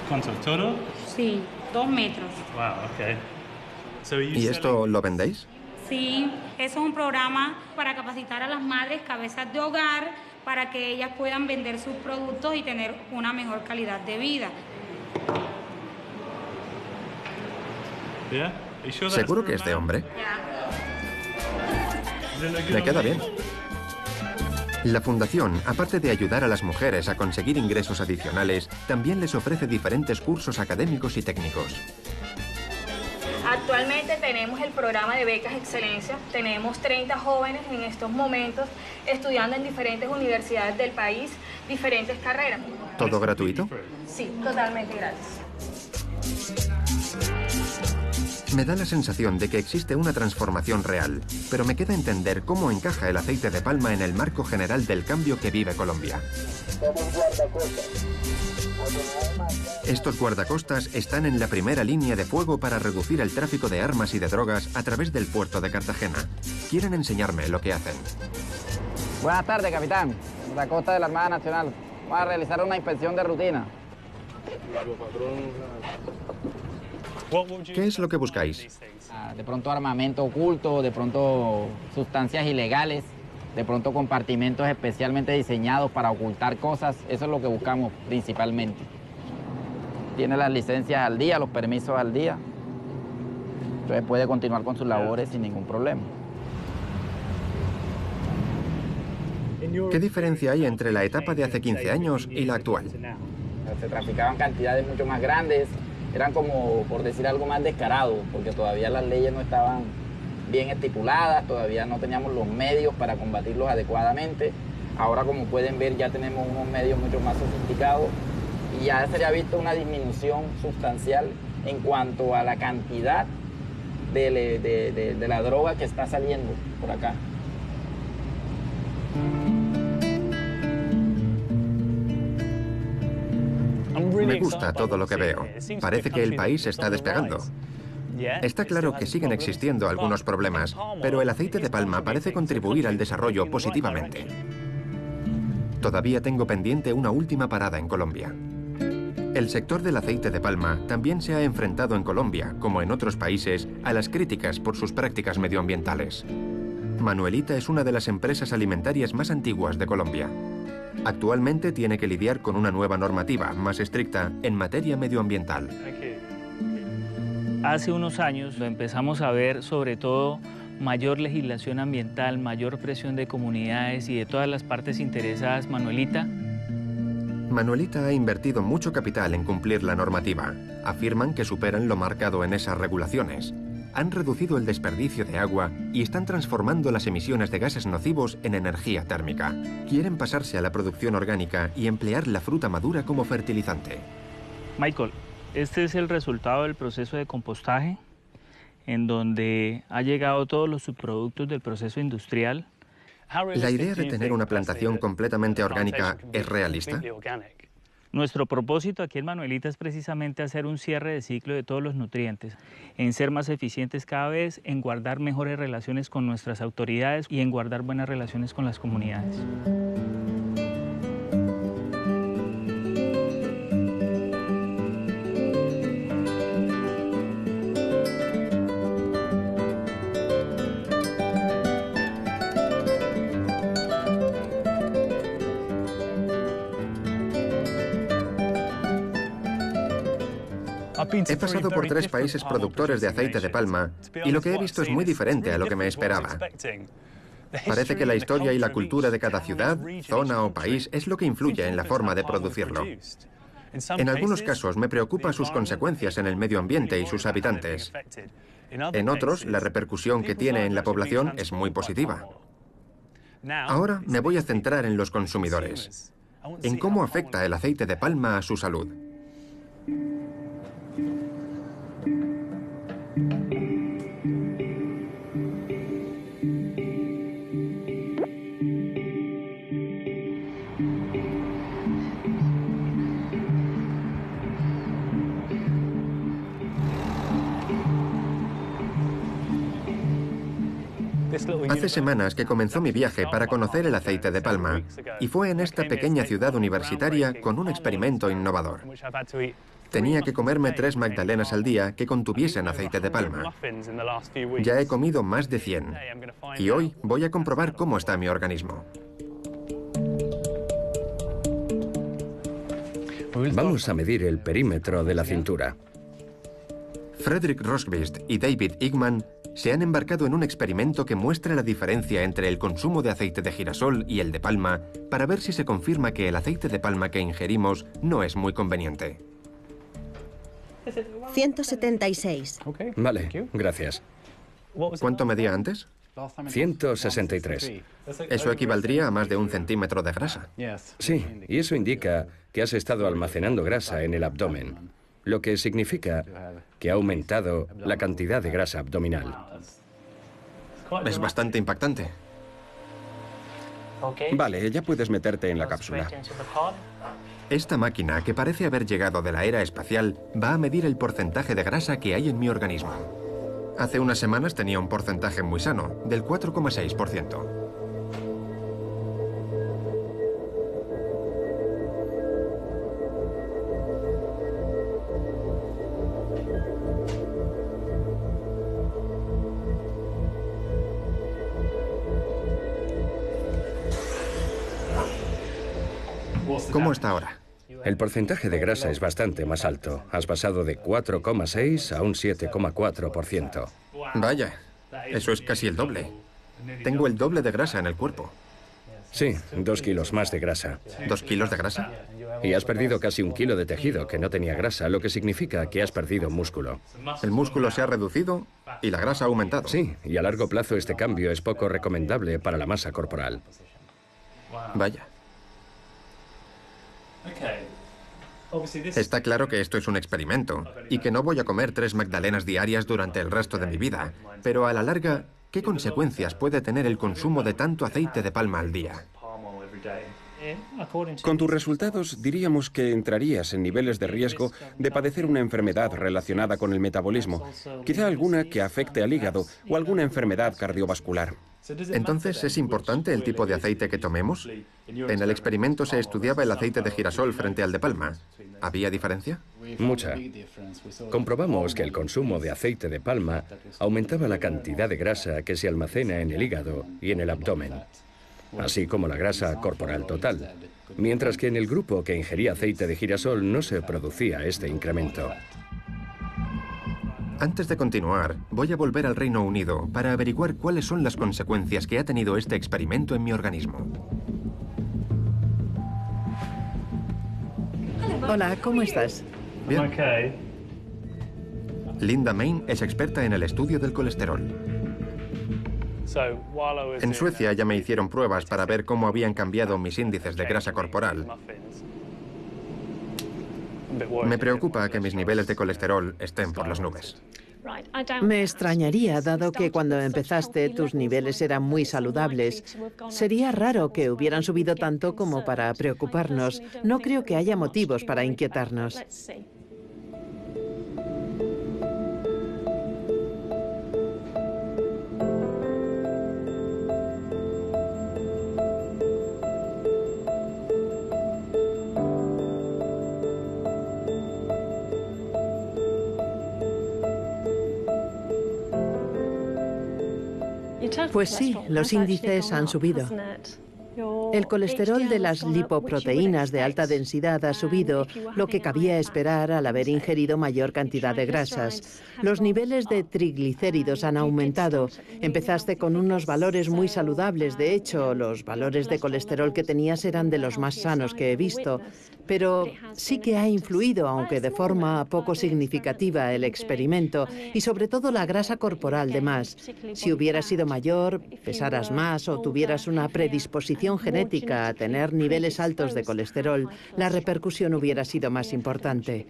¿Cuánto? ¿Todo? Sí, 2 metros. Wow, ¿Y esto lo vendéis? Sí, eso es un programa para capacitar a las madres cabezas de hogar para que ellas puedan vender sus productos y tener una mejor calidad de vida. ¿Seguro que es de hombre? Me queda bien. La fundación, aparte de ayudar a las mujeres a conseguir ingresos adicionales, también les ofrece diferentes cursos académicos y técnicos. Actualmente tenemos el programa de becas excelencia. Tenemos 30 jóvenes en estos momentos estudiando en diferentes universidades del país, diferentes carreras. ¿Todo gratuito? Sí, totalmente gratis. Me da la sensación de que existe una transformación real, pero me queda entender cómo encaja el aceite de palma en el marco general del cambio que vive Colombia. Estos guardacostas están en la primera línea de fuego para reducir el tráfico de armas y de drogas a través del puerto de Cartagena. Quieren enseñarme lo que hacen. Buenas tardes, capitán. La costa de la Armada Nacional. Vamos a realizar una inspección de rutina. ¿Qué es lo que buscáis? De pronto armamento oculto, de pronto sustancias ilegales, de pronto compartimentos especialmente diseñados para ocultar cosas. Eso es lo que buscamos principalmente. Tiene las licencias al día, los permisos al día. Entonces puede continuar con sus labores sin ningún problema. ¿Qué diferencia hay entre la etapa de hace 15 años y la actual? Se traficaban cantidades mucho más grandes, eran como, por decir algo, más descarados, porque todavía las leyes no estaban bien estipuladas, todavía no teníamos los medios para combatirlos adecuadamente. Ahora, como pueden ver, ya tenemos unos medios mucho más sofisticados y ya se ha visto una disminución sustancial en cuanto a la cantidad de la droga que está saliendo por acá. Me gusta todo lo que veo. Parece que el país está despegando. Está claro que siguen existiendo algunos problemas, pero el aceite de palma parece contribuir al desarrollo positivamente. Todavía tengo pendiente una última parada en Colombia. El sector del aceite de palma también se ha enfrentado en Colombia, como en otros países, a las críticas por sus prácticas medioambientales. Manuelita es una de las empresas alimentarias más antiguas de Colombia. Actualmente tiene que lidiar con una nueva normativa más estricta en materia medioambiental. Hace unos años lo empezamos a ver sobre todo mayor legislación ambiental, mayor presión de comunidades y de todas las partes interesadas. Manuelita ha invertido mucho capital en cumplir la normativa. Afirman que superan lo marcado en esas regulaciones. Han reducido el desperdicio de agua y están transformando las emisiones de gases nocivos en energía térmica. Quieren pasarse a la producción orgánica y emplear la fruta madura como fertilizante. Michael, este es el resultado del proceso de compostaje, en donde ha llegado todos los subproductos del proceso industrial. ¿La idea de tener una plantación completamente orgánica es realista? Nuestro propósito aquí en Manuelita es precisamente hacer un cierre de ciclo de todos los nutrientes, en ser más eficientes cada vez, en guardar mejores relaciones con nuestras autoridades y en guardar buenas relaciones con las comunidades. He pasado por 3 países productores de aceite de palma y lo que he visto es muy diferente a lo que me esperaba. Parece que la historia y la cultura de cada ciudad, zona o país es lo que influye en la forma de producirlo. En algunos casos me preocupan sus consecuencias en el medio ambiente y sus habitantes. En otros, la repercusión que tiene en la población es muy positiva. Ahora me voy a centrar en los consumidores, en cómo afecta el aceite de palma a su salud. Hace semanas que comenzó mi viaje para conocer el aceite de palma, y fue en esta pequeña ciudad universitaria con un experimento innovador. Tenía que comerme 3 magdalenas al día que contuviesen aceite de palma. Ya he comido más de 100, y hoy voy a comprobar cómo está mi organismo. Vamos a medir el perímetro de la cintura. Frederick Rosqvist y David Igman se han embarcado en un experimento que muestra la diferencia entre el consumo de aceite de girasol y el de palma para ver si se confirma que el aceite de palma que ingerimos no es muy conveniente. 176. Vale, gracias. ¿Cuánto medía antes? 163. Eso equivaldría a más de 1 centímetro de grasa. Sí, y eso indica que has estado almacenando grasa en el abdomen, lo que significa que ha aumentado la cantidad de grasa abdominal. Es bastante impactante. Vale, ya puedes meterte en la cápsula. Esta máquina, que parece haber llegado de la era espacial, va a medir el porcentaje de grasa que hay en mi organismo. Hace unas semanas tenía un porcentaje muy sano, del 4,6%. ¿Cómo está ahora? El porcentaje de grasa es bastante más alto. Has pasado de 4,6 a un 7,4%. Vaya, eso es casi el doble. Tengo el doble de grasa en el cuerpo. Sí, 2 kilos más de grasa. ¿2 kilos de grasa? Y has perdido casi 1 kilo de tejido que no tenía grasa, lo que significa que has perdido músculo. El músculo se ha reducido y la grasa ha aumentado. Sí, y a largo plazo este cambio es poco recomendable para la masa corporal. Vaya. Está claro que esto es un experimento y que no voy a comer 3 magdalenas diarias durante el resto de mi vida, pero a la larga, ¿qué consecuencias puede tener el consumo de tanto aceite de palma al día? Con tus resultados diríamos que entrarías en niveles de riesgo de padecer una enfermedad relacionada con el metabolismo, quizá alguna que afecte al hígado o alguna enfermedad cardiovascular. Entonces, ¿es importante el tipo de aceite que tomemos? En el experimento se estudiaba el aceite de girasol frente al de palma. ¿Había diferencia? Mucha. Comprobamos que el consumo de aceite de palma aumentaba la cantidad de grasa que se almacena en el hígado y en el abdomen, así como la grasa corporal total, mientras que en el grupo que ingería aceite de girasol no se producía este incremento. Antes de continuar, voy a volver al Reino Unido para averiguar cuáles son las consecuencias que ha tenido este experimento en mi organismo. Hola, ¿cómo estás? Bien. Linda Main es experta en el estudio del colesterol. En Suecia ya me hicieron pruebas para ver cómo habían cambiado mis índices de grasa corporal. Me preocupa que mis niveles de colesterol estén por las nubes. Me extrañaría, dado que cuando empezaste tus niveles eran muy saludables. Sería raro que hubieran subido tanto como para preocuparnos. No creo que haya motivos para inquietarnos. Pues sí, los índices han subido. El colesterol de las lipoproteínas de alta densidad ha subido, lo que cabía esperar al haber ingerido mayor cantidad de grasas. Los niveles de triglicéridos han aumentado. Empezaste con unos valores muy saludables. De hecho, los valores de colesterol que tenías eran de los más sanos que he visto. Pero sí que ha influido, aunque de forma poco significativa, el experimento y sobre todo la grasa corporal de más. Si hubieras sido mayor, pesaras más o tuvieras una predisposición genética a tener niveles altos de colesterol, la repercusión hubiera sido más importante.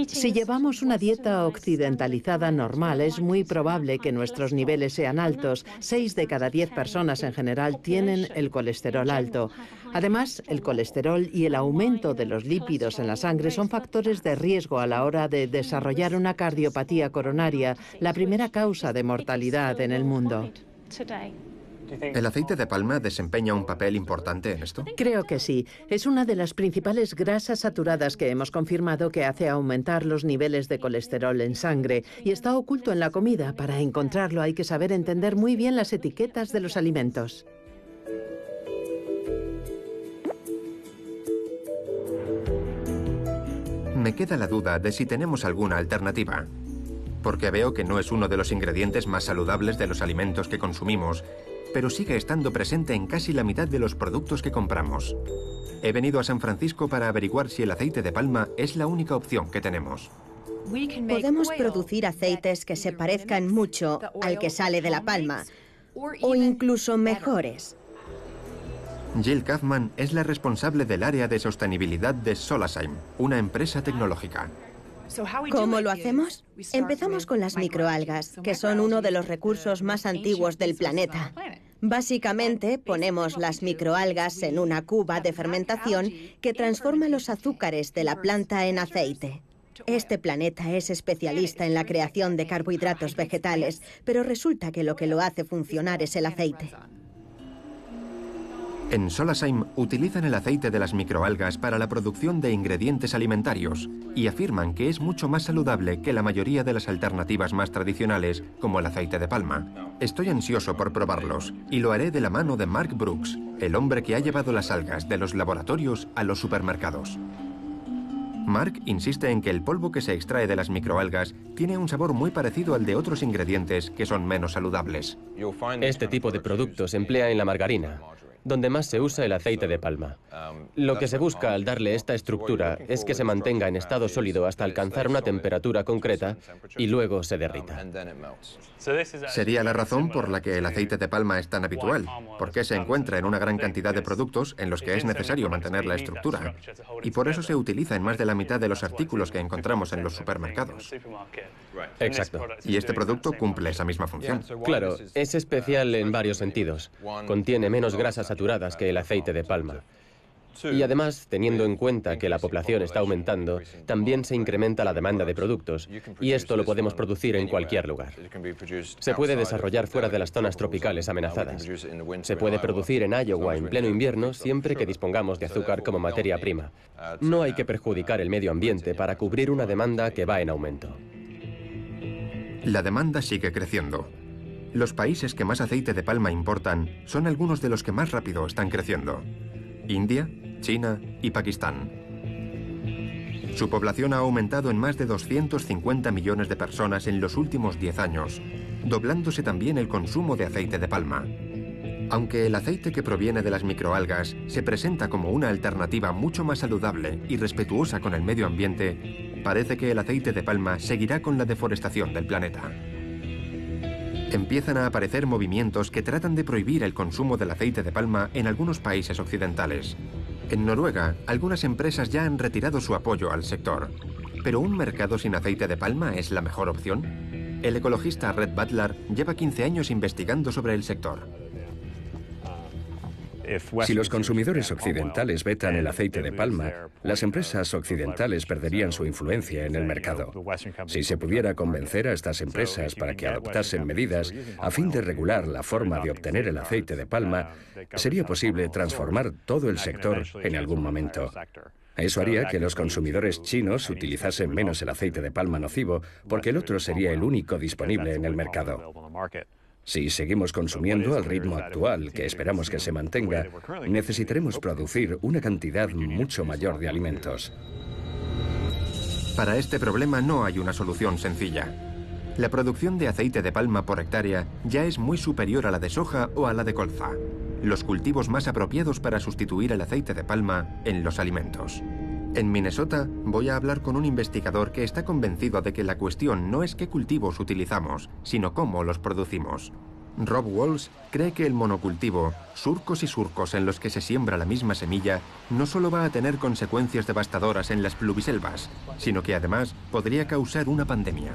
Si llevamos una dieta occidentalizada normal, es muy probable que nuestros niveles sean altos. 6 de cada 10 personas en general tienen el colesterol alto. Además, el colesterol y el aumento de los lípidos en la sangre son factores de riesgo a la hora de desarrollar una cardiopatía coronaria, la primera causa de mortalidad en el mundo. ¿El aceite de palma desempeña un papel importante en esto? Creo que sí. Es una de las principales grasas saturadas que hemos confirmado que hace aumentar los niveles de colesterol en sangre y está oculto en la comida. Para encontrarlo hay que saber entender muy bien las etiquetas de los alimentos. Me queda la duda de si tenemos alguna alternativa, porque veo que no es uno de los ingredientes más saludables de los alimentos que consumimos, pero sigue estando presente en casi la mitad de los productos que compramos. He venido a San Francisco para averiguar si el aceite de palma es la única opción que tenemos. Podemos producir aceites que se parezcan mucho al que sale de la palma, o incluso mejores. Jill Kaufman es la responsable del área de sostenibilidad de Solazyme, una empresa tecnológica. ¿Cómo lo hacemos? Empezamos con las microalgas, que son uno de los recursos más antiguos del planeta. Básicamente, ponemos las microalgas en una cuba de fermentación que transforma los azúcares de la planta en aceite. Este planeta es especialista en la creación de carbohidratos vegetales, pero resulta que lo hace funcionar es el aceite. En Solazyme utilizan el aceite de las microalgas para la producción de ingredientes alimentarios y afirman que es mucho más saludable que la mayoría de las alternativas más tradicionales, como el aceite de palma. Estoy ansioso por probarlos y lo haré de la mano de Mark Brooks, el hombre que ha llevado las algas de los laboratorios a los supermercados. Mark insiste en que el polvo que se extrae de las microalgas tiene un sabor muy parecido al de otros ingredientes que son menos saludables. Este tipo de producto se emplea en la margarina, donde más se usa el aceite de palma. Lo que se busca al darle esta estructura es que se mantenga en estado sólido hasta alcanzar una temperatura concreta y luego se derrita. Sería la razón por la que el aceite de palma es tan habitual, porque se encuentra en una gran cantidad de productos en los que es necesario mantener la estructura, y por eso se utiliza en más de la mitad de los artículos que encontramos en los supermercados. Exacto. Y este producto cumple esa misma función. Claro, es especial en varios sentidos. Contiene menos grasas saturadas que el aceite de palma. Y además, teniendo en cuenta que la población está aumentando, también se incrementa la demanda de productos, y esto lo podemos producir en cualquier lugar. Se puede desarrollar fuera de las zonas tropicales amenazadas. Se puede producir en Iowa en pleno invierno siempre que dispongamos de azúcar como materia prima. No hay que perjudicar el medio ambiente para cubrir una demanda que va en aumento. La demanda sigue creciendo. Los países que más aceite de palma importan son algunos de los que más rápido están creciendo: India, China y Pakistán. Su población ha aumentado en más de 250 millones de personas en los últimos 10 años, doblándose también el consumo de aceite de palma. Aunque el aceite que proviene de las microalgas se presenta como una alternativa mucho más saludable y respetuosa con el medio ambiente, parece que el aceite de palma seguirá con la deforestación del planeta. Empiezan a aparecer movimientos que tratan de prohibir el consumo del aceite de palma en algunos países occidentales. En Noruega, algunas empresas ya han retirado su apoyo al sector. ¿Pero un mercado sin aceite de palma es la mejor opción? El ecologista Red Butler lleva 15 años investigando sobre el sector. Si los consumidores occidentales vetan el aceite de palma, las empresas occidentales perderían su influencia en el mercado. Si se pudiera convencer a estas empresas para que adoptasen medidas a fin de regular la forma de obtener el aceite de palma, sería posible transformar todo el sector en algún momento. Eso haría que los consumidores chinos utilizasen menos el aceite de palma nocivo, porque el otro sería el único disponible en el mercado. Si seguimos consumiendo al ritmo actual, que esperamos que se mantenga, necesitaremos producir una cantidad mucho mayor de alimentos. Para este problema no hay una solución sencilla. La producción de aceite de palma por hectárea ya es muy superior a la de soja o a la de colza, los cultivos más apropiados para sustituir el aceite de palma en los alimentos. En Minnesota voy a hablar con un investigador que está convencido de que la cuestión no es qué cultivos utilizamos, sino cómo los producimos. Rob Walsh cree que el monocultivo, surcos y surcos en los que se siembra la misma semilla, no solo va a tener consecuencias devastadoras en las pluviselvas, sino que además podría causar una pandemia.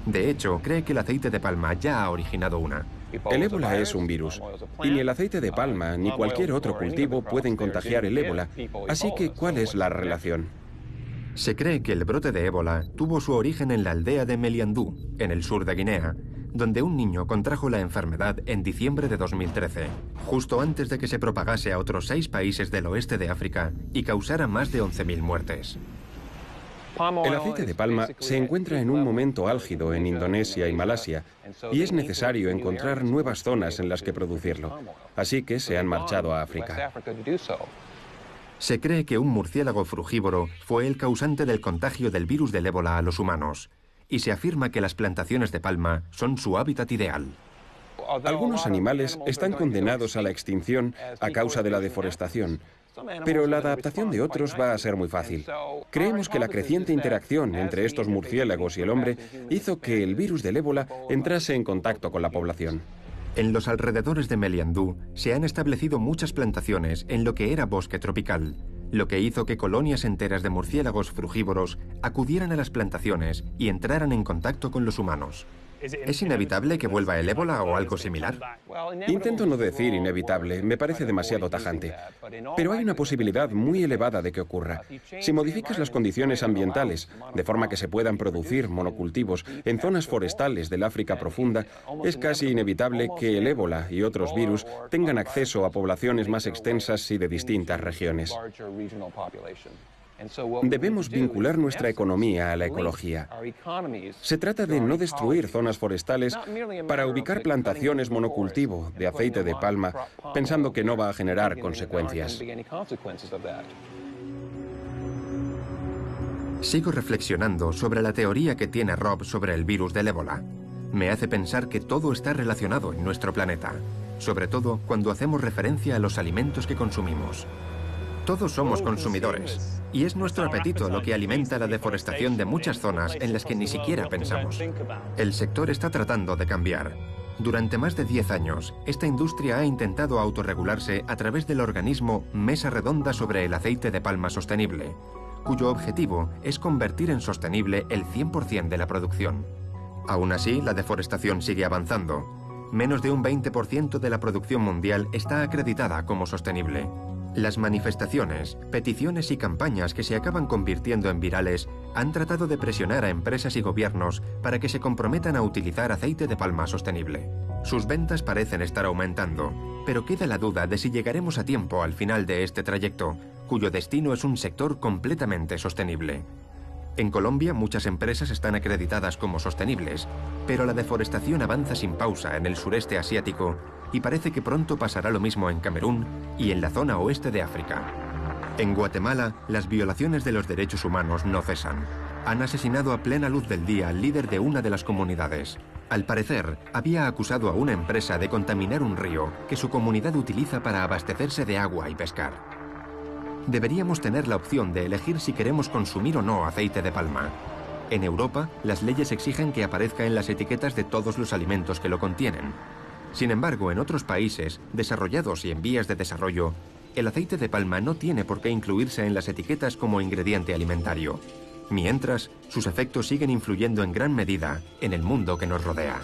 De hecho, cree que el aceite de palma ya ha originado una. El ébola es un virus, y ni el aceite de palma ni cualquier otro cultivo pueden contagiar el ébola. Así que, ¿cuál es la relación? Se cree que el brote de ébola tuvo su origen en la aldea de Meliandú, en el sur de Guinea, donde un niño contrajo la enfermedad en diciembre de 2013, justo antes de que se propagase a otros 6 países del oeste de África y causara más de 11.000 muertes. El aceite de palma se encuentra en un momento álgido en Indonesia y Malasia, y es necesario encontrar nuevas zonas en las que producirlo. Así que se han marchado a África. Se cree que un murciélago frugívoro fue el causante del contagio del virus del ébola a los humanos, y se afirma que las plantaciones de palma son su hábitat ideal. Algunos animales están condenados a la extinción a causa de la deforestación, pero la adaptación de otros va a ser muy fácil. Creemos que la creciente interacción entre estos murciélagos y el hombre hizo que el virus del ébola entrase en contacto con la población. En los alrededores de Meliandú se han establecido muchas plantaciones en lo que era bosque tropical, lo que hizo que colonias enteras de murciélagos frugívoros acudieran a las plantaciones y entraran en contacto con los humanos. ¿Es inevitable que vuelva el ébola o algo similar? Intento no decir inevitable, me parece demasiado tajante. Pero hay una posibilidad muy elevada de que ocurra. Si modificas las condiciones ambientales, de forma que se puedan producir monocultivos en zonas forestales del África profunda, es casi inevitable que el ébola y otros virus tengan acceso a poblaciones más extensas y de distintas regiones. Debemos vincular nuestra economía a la ecología. Se trata de no destruir zonas forestales para ubicar plantaciones monocultivo de aceite de palma, pensando que no va a generar consecuencias. Sigo reflexionando sobre la teoría que tiene Rob sobre el virus del ébola. Me hace pensar que todo está relacionado en nuestro planeta, sobre todo cuando hacemos referencia a los alimentos que consumimos. Todos somos consumidores, y es nuestro apetito lo que alimenta la deforestación de muchas zonas en las que ni siquiera pensamos. El sector está tratando de cambiar. Durante más de 10 años, esta industria ha intentado autorregularse a través del organismo Mesa Redonda sobre el aceite de palma sostenible, cuyo objetivo es convertir en sostenible el 100% de la producción. Aún así, la deforestación sigue avanzando. Menos de un 20% de la producción mundial está acreditada como sostenible. Las manifestaciones, peticiones y campañas que se acaban convirtiendo en virales han tratado de presionar a empresas y gobiernos para que se comprometan a utilizar aceite de palma sostenible. Sus ventas parecen estar aumentando, pero queda la duda de si llegaremos a tiempo al final de este trayecto, cuyo destino es un sector completamente sostenible. En Colombia muchas empresas están acreditadas como sostenibles, pero la deforestación avanza sin pausa en el sureste asiático y parece que pronto pasará lo mismo en Camerún y en la zona oeste de África. En Guatemala, las violaciones de los derechos humanos no cesan. Han asesinado a plena luz del día al líder de una de las comunidades. Al parecer, había acusado a una empresa de contaminar un río que su comunidad utiliza para abastecerse de agua y pescar. Deberíamos tener la opción de elegir si queremos consumir o no aceite de palma. En Europa, las leyes exigen que aparezca en las etiquetas de todos los alimentos que lo contienen. Sin embargo, en otros países, desarrollados y en vías de desarrollo, el aceite de palma no tiene por qué incluirse en las etiquetas como ingrediente alimentario, mientras sus efectos siguen influyendo en gran medida en el mundo que nos rodea.